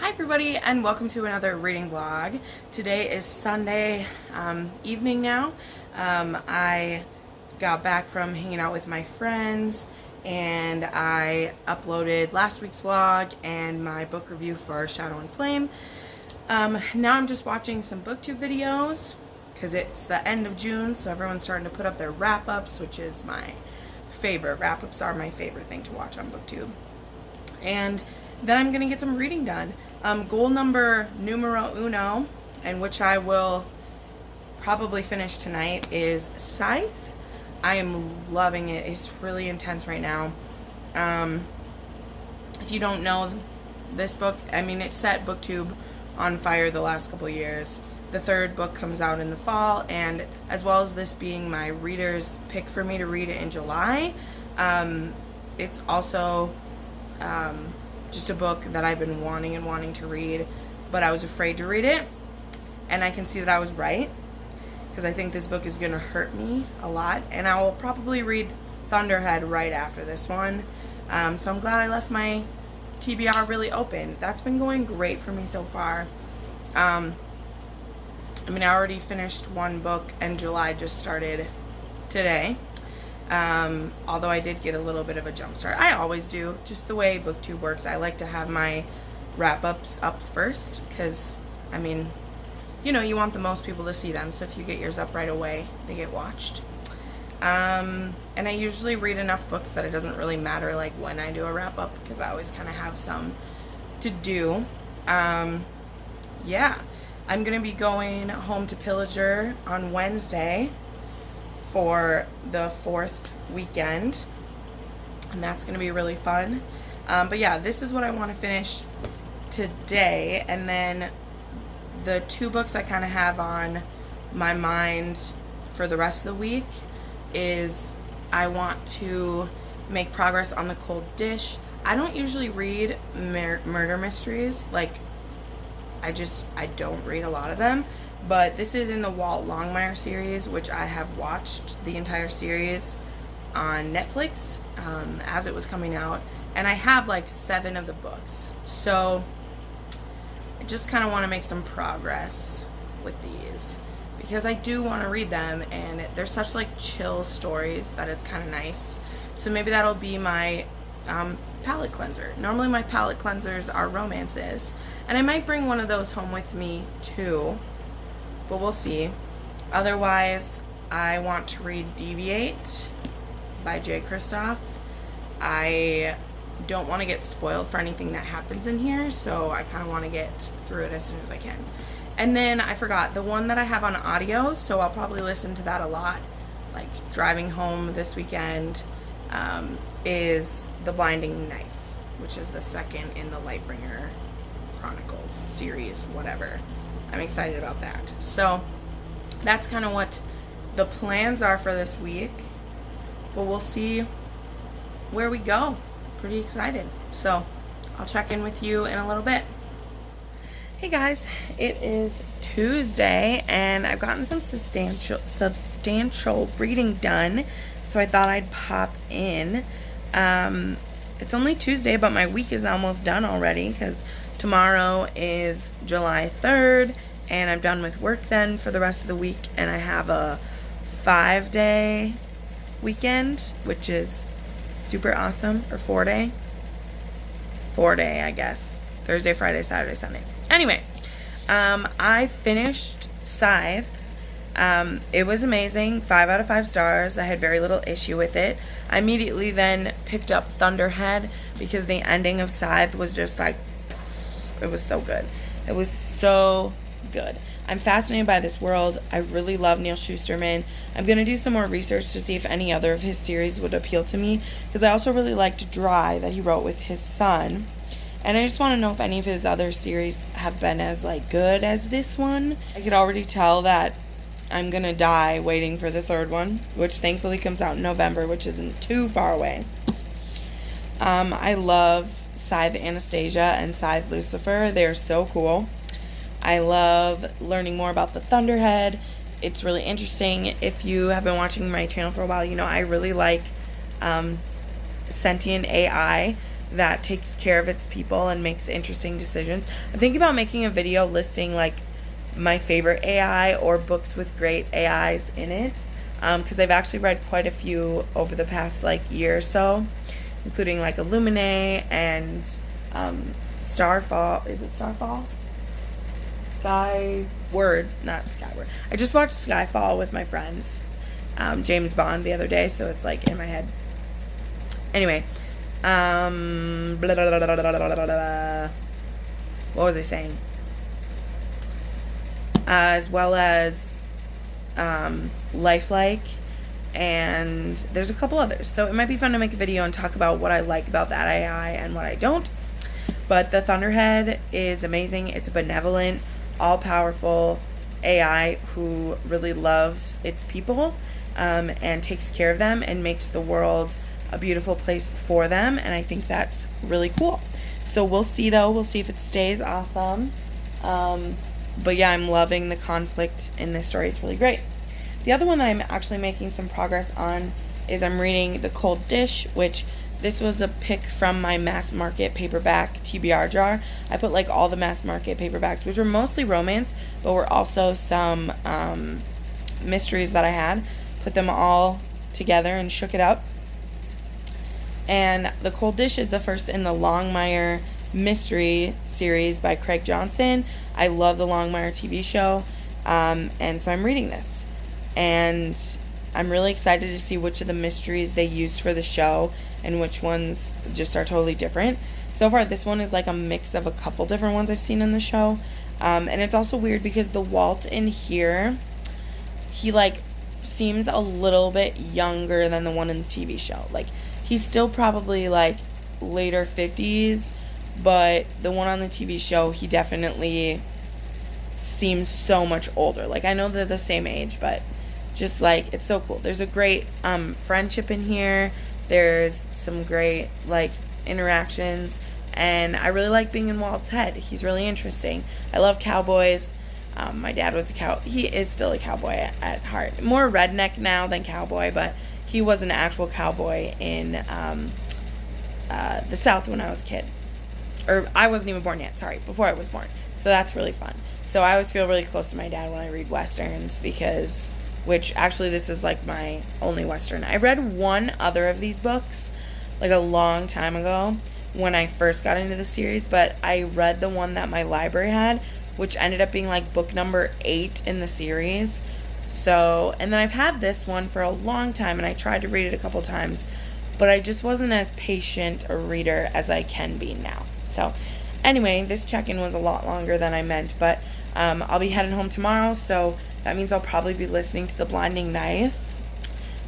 Hi everybody and welcome to another reading vlog. Today is Sunday evening now. I got back from hanging out with my friends and I uploaded last week's vlog and my book review for Shadow and Flame. Now I'm just watching some Booktube videos because it's the end of June, so everyone's starting to put up their wrap-ups, which is my favorite. Wrap-ups are my favorite thing to watch on Booktube. And then I'm gonna get some reading done. Goal number numero uno, and which I will probably finish tonight, is Scythe. I am loving it. It's really intense right now. If you don't know this book, I mean, it set Booktube on fire the last couple years. The third book comes out in the fall, and as well as this being my reader's pick for me to read it in July, it's also just a book that I've been wanting to read, but I was afraid to read it, and I can see that I was right, because I think this book is going to hurt me a lot, and I will probably read Thunderhead right after this one. So I'm glad I left my TBR really open. That's been going great for me so far. I mean, I already finished one book, and July just started today. Although I did get a little bit of a jump start. I always do, just the way Booktube works. I like to have my wrap-ups up first because, I mean, you know, you want the most people to see them, so if you get yours up right away, they get watched. And I usually read enough books that it doesn't really matter like when I do a wrap-up, because I always kind of have some to do. Yeah, I'm gonna be going home to Pillager on Wednesday for the 4th weekend, and that's gonna be really fun. But yeah, this is what I want to finish today, and then the two books I kind of have on my mind for the rest of the week is I want to make progress on The Cold Dish. I don't usually read murder mysteries, like I don't read a lot of them, but this is in the Walt Longmire series, which I have watched the entire series on Netflix as it was coming out, and I have like 7 of the books, so I just kind of want to make some progress with these because I do want to read them, and they're such like chill stories that it's kind of nice. So maybe that'll be my palette cleanser. Normally my palette cleansers are romances, and I might bring one of those home with me too, but we'll see. Otherwise, I want to read Deviate by J. Kristoff. I don't want to get spoiled for anything that happens in here, so I kind of want to get through it as soon as I can. And then I forgot the one that I have on audio, so I'll probably listen to that a lot, like driving home this weekend, is The Blinding Knife, which is the second in the Lightbringer Chronicles series, whatever. I'm excited about that. So that's kind of what the plans are for this week, but we'll see where we go. Pretty excited. So I'll check in with you in a little bit. Hey guys, it is Tuesday and I've gotten some substantial reading done, so I thought I'd pop in. It's only Tuesday, but my week is almost done already because tomorrow is July 3rd and I'm done with work then for the rest of the week, and I have a 5-day weekend, which is super awesome. Or 4-day, I guess. Thursday, Friday, Saturday, Sunday. Anyway, I finished Scythe. It was amazing. 5 out of 5 stars. I had very little issue with it. I immediately then picked up Thunderhead because the ending of Scythe was just like, it was so good. It was so good. I'm fascinated by this world. I really love Neil Shusterman. I'm going to do some more research to see if any other of his series would appeal to me, because I also really liked Dry that he wrote with his son. And I just want to know if any of his other series have been as like good as this one. I could already tell that I'm going to die waiting for the third one, which thankfully comes out in November, which isn't too far away. I love Scythe Anastasia and Scythe Lucifer. They're so cool. I love learning more about the Thunderhead. It's really interesting. If you have been watching my channel for a while, you know I really like sentient AI. that takes care of its people and makes interesting decisions. I'm thinking about making a video listing like my favorite AI or books with great AIs in it, because I've actually read quite a few over the past like year or so, including like Illumine and Starfall. Is it Starfall? Skyward, not Skyward. I just watched Skyfall with my friends, James Bond, the other day, so it's like in my head. Anyway, blah, blah, blah, blah, blah, blah, blah. What was I saying? As well as Lifelike, and there's a couple others. So it might be fun to make a video and talk about what I like about that AI and what I don't. But the Thunderhead is amazing. It's a benevolent, all-powerful AI who really loves its people, and takes care of them and makes the world a beautiful place for them, and I think that's really cool. So we'll see though. We'll see if it stays awesome. But yeah, I'm loving the conflict in this story. It's really great. The other one that I'm actually making some progress on is I'm reading The Cold Dish, which this was a pick from my mass market paperback TBR jar. I put like all the mass market paperbacks, which were mostly romance, but were also some mysteries that I had. Put them all together and shook it up. And The Cold Dish is the first in the Longmire mystery series by Craig Johnson. I love the Longmire TV show, and so I'm reading this, and I'm really excited to see which of the mysteries they use for the show and which ones just are totally different. So far this one is like a mix of a couple different ones I've seen in the show, and it's also weird because the Walt in here, he like seems a little bit younger than the one in the TV show. Like he's still probably like later 50s, but the one on the TV show, he definitely seems so much older. Like I know they're the same age, but just like it's so cool. There's a great friendship in here. There's some great like interactions, and I really like being in Walt's head. He's really interesting. I love cowboys. My dad was he is still a cowboy at heart. More redneck now than cowboy, but he was an actual cowboy in the South when I was a kid. Or I wasn't even born yet, sorry, before I was born. So that's really fun. So I always feel really close to my dad when I read Westerns, because, which actually this is like my only Western. I read one other of these books like a long time ago when I first got into the series, but I read the one that my library had, which ended up being like book number 8 in the series. So, and then I've had this one for a long time, and I tried to read it a couple times, but I just wasn't as patient a reader as I can be now. So anyway, this check-in was a lot longer than I meant, but I'll be heading home tomorrow, so that means I'll probably be listening to The Blinding Knife,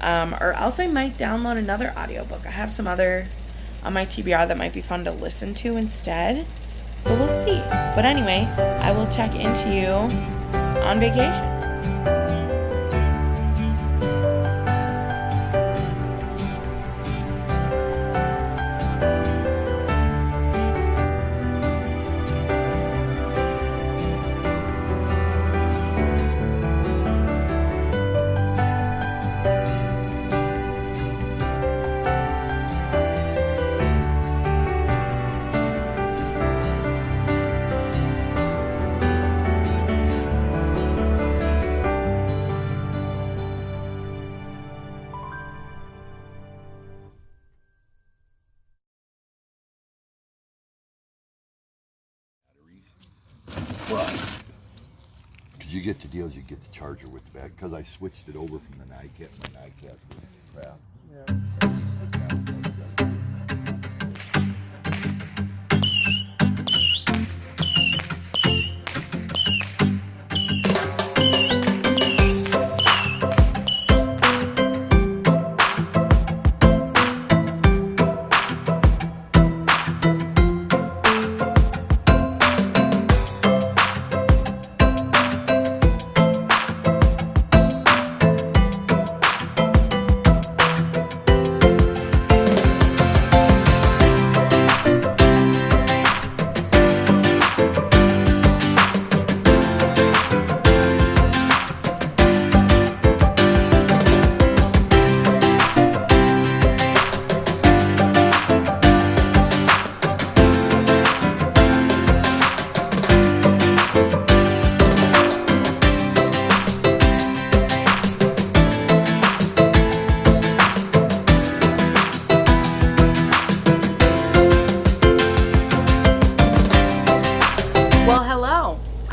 or else I might download another audiobook. I have some others on my TBR that might be fun to listen to instead, so we'll see. But anyway, I will check into you on vacation. Because you get the deals, you get the charger with the back. Because I switched it over from the NICAP. My NICAP crap. Yeah.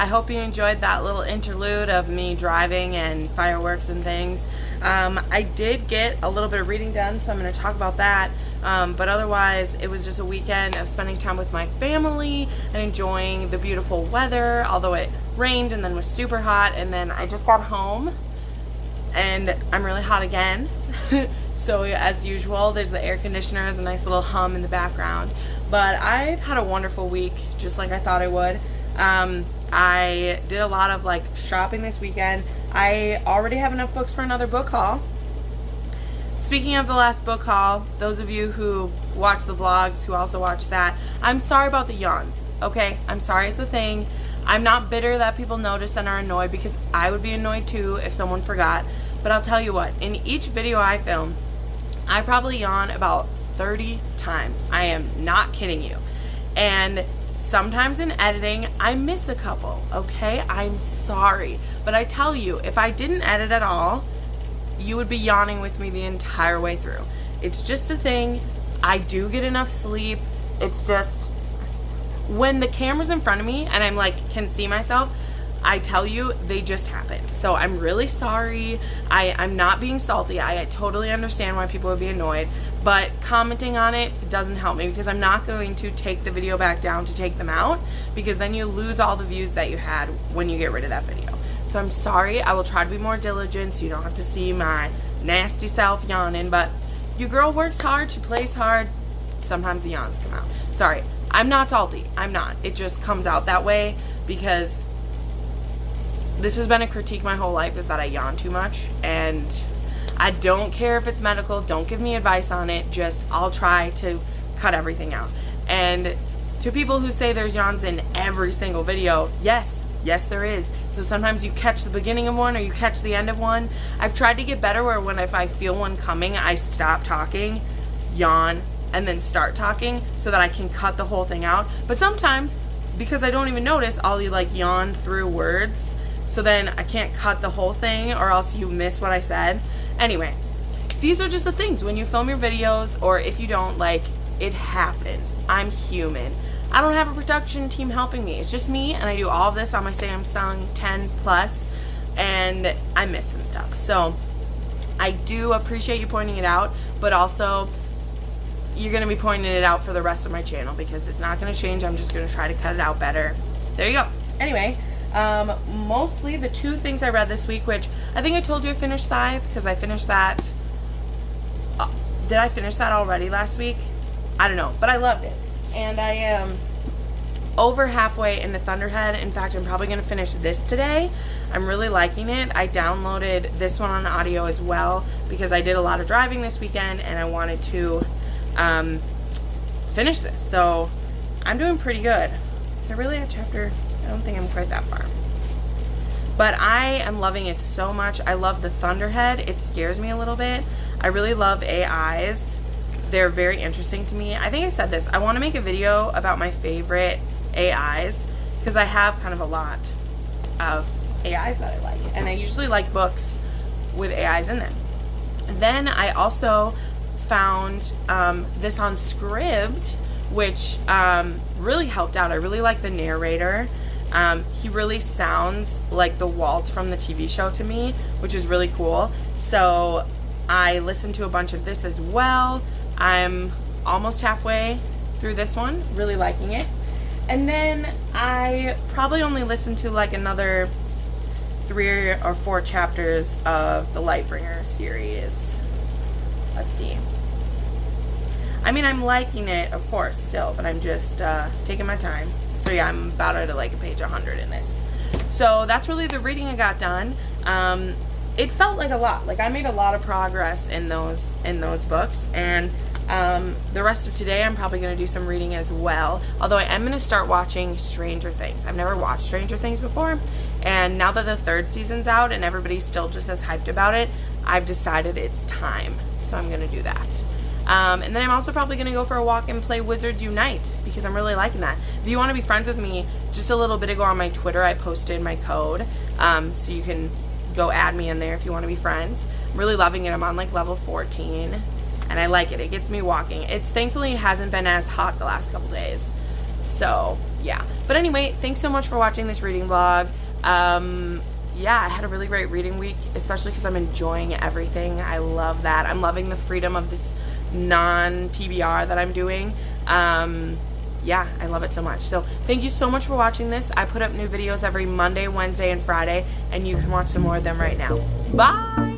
hope you enjoyed that little interlude of me driving and fireworks and things. I did get a little bit of reading done, so I'm going to talk about that. But otherwise, it was just a weekend of spending time with my family and enjoying the beautiful weather, although it rained and then was super hot, and then I just got home and I'm really hot again. So as usual, there's the air conditioner, there's a nice little hum in the background. But I've had a wonderful week, just like I thought I would. I did a lot of like shopping this weekend. I already have enough books for another book haul. Speaking of the last book haul, those of you who watch the vlogs, who also watch that, I'm sorry about the yawns, okay? I'm sorry, it's a thing. I'm not bitter that people notice and are annoyed, because I would be annoyed too if someone forgot. But I'll tell you what, in each video I film, I probably yawn about 30 times. I am not kidding you. And sometimes in editing, I miss a couple, okay? I'm sorry. But I tell you, if I didn't edit at all, you would be yawning with me the entire way through. It's just a thing. I do get enough sleep. It's just when the camera's in front of me and I'm like, can see myself, I tell you, they just happen. So I'm really sorry. I'm not being salty. I totally understand why people would be annoyed, but commenting on it doesn't help me, because I'm not going to take the video back down to take them out, because then you lose all the views that you had when you get rid of that video. So I'm sorry. I will try to be more diligent so you don't have to see my nasty self yawning, but your girl works hard, she plays hard. Sometimes the yawns come out. Sorry. I'm not salty. I'm not. It just comes out that way, because this has been a critique my whole life, is that I yawn too much, and I don't care if it's medical. Don't give me advice on it. Just, I'll try to cut everything out. And to people who say there's yawns in every single video, yes there is. So sometimes you catch the beginning of one or you catch the end of one. I've tried to get better where if I feel one coming, I stop talking, yawn, and then start talking so that I can cut the whole thing out. But sometimes, because I don't even notice, I'll like yawn through words, so then I can't cut the whole thing, or else you miss what I said. Anyway, these are just the things when you film your videos, or if you don't, like, it happens. I'm human. I don't have a production team helping me. It's just me, and I do all of this on my Samsung 10 Plus, and I miss some stuff. So I do appreciate you pointing it out, but also you're going to be pointing it out for the rest of my channel, because it's not going to change. I'm just going to try to cut it out better. There you go. Anyway, mostly the two things I read this week, which I think I told you I finished Scythe, because I finished that. Did I finish that already last week? I don't know, but I loved it. And I am over halfway into Thunderhead. In fact, I'm probably going to finish this today. I'm really liking it. I downloaded this one on audio as well, because I did a lot of driving this weekend and I wanted to finish this. So I'm doing pretty good. Is there really a chapter? I don't think I'm quite that far. But I am loving it so much. I love the Thunderhead. It scares me a little bit. I really love AIs. They're very interesting to me. I think I said this. I want to make a video about my favorite AIs, because I have kind of a lot of AIs that I like. And I usually like books with AIs in them. Then I also found this on Scribd, which really helped out. I really like the narrator. He really sounds like the Walt from the TV show to me, which is really cool. So I listened to a bunch of this as well. I'm almost halfway through this one, really liking it. And then I probably only listened to like another 3 or 4 chapters of the Lightbringer series. Let's see. I mean, I'm liking it, of course, still, but I'm just taking my time. So yeah, I'm about at like a page 100 in this. So that's really the reading I got done. It felt like a lot. Like I made a lot of progress in those books, and the rest of today I'm probably going to do some reading as well. Although I am going to start watching Stranger Things. I've never watched Stranger Things before, and now that the 3rd season's out and everybody's still just as hyped about it, I've decided it's time. So I'm going to do that. And then I'm also probably going to go for a walk and play Wizards Unite, because I'm really liking that. If you want to be friends with me, just a little bit ago on my Twitter I posted my code, so you can go add me in there if you want to be friends. I'm really loving it. I'm on like level 14 and I like it. It gets me walking. It's thankfully hasn't been as hot the last couple days, So yeah, but anyway, thanks so much for watching this reading vlog. Yeah, I had a really great reading week, especially because I'm enjoying everything. I love that. I'm loving the freedom of this non-TBR that I'm doing. Yeah, I love it so much. So thank you so much for watching this. I put up new videos every Monday, Wednesday, and Friday, and you can watch some more of them right now. Bye!